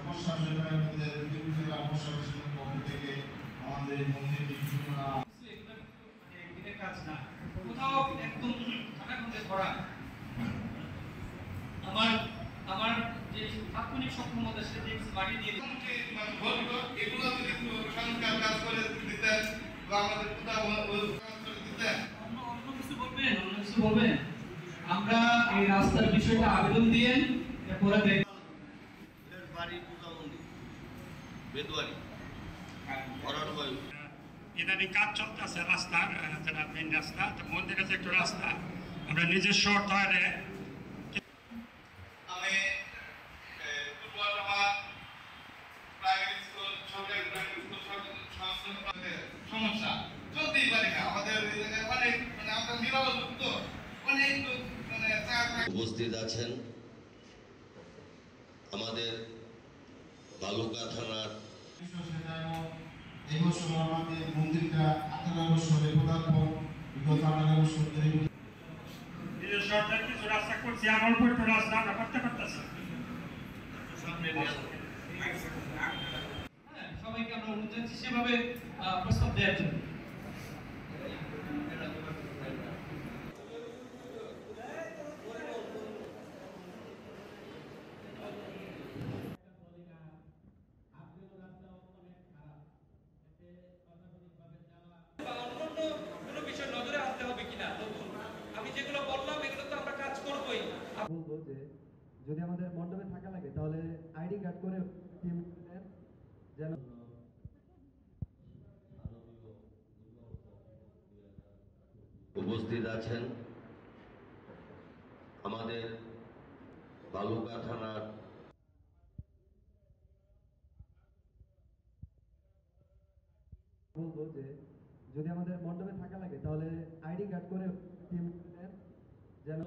প্রশাসনের প্রশাসনের পক্ষ থেকে আমাদের মন্দিরটি একদিনের কাজ না, কোথাও একদম খানাখন্দে ধরা। আমার যে তাৎক্ষণিক সক্ষমতা সেটা মাটি দিয়ে এগুলো যদি সংস্কার কাজ করে দিতেন বা আমাদের কোথাও দিতেন। অন্য কিছু বলবেন। আমরা এই রাস্তার বিষয়টা আবেদন দিয়ে পরে দেখব। বাড়ি পূজামন্দির বেদুয়ারি অরণবায়ু ইদানিং কাজ চলতেছে রাস্তার, যেটা মেইন রাস্তা, তো মন্দির কাছে একটু রাস্তা আমরা নিজস্ব অর্থায়নে আমি পূর্বতমা প্রাইমারি স্কুল সরকারি প্রাইমারি স্কুল সমস্যা চলতেই পারে না আমাদের অনেক মানে আমরা নিরাপদ অনেক মানে উপস্থিত আছেন আমাদের বালুকা থানার এই বছর আমাদের মন্দিরটা 18 বছরে পদার্পণ, বিগত 18 বছর ধরে নিজস্ব অর্থায়নে কিছু রাস্তা করছি, আর অল্প একটু রাস্তা আমরা করতে পারতেছি। সবাইকে আমরা অনুরোধ জানাচ্ছি সেভাবে প্রস্তাব দেওয়ার জন্য। কোনো বিষয় নজরে আনতে হবে কিনা, আমি যেগুলো বললাম এগুলো তো আমরা কাজ করবোই। বলবো যে যদি আমাদের মণ্ডপে থাকা লাগে তাহলে আইডি কার্ড করে টিম যেন উপস্থিত আছেন আমাদের বালুকা থানার বলবো যে যদি আমাদের মণ্ডপে থাকা লাগে তাহলে আইডি কার্ড করে টিম যেন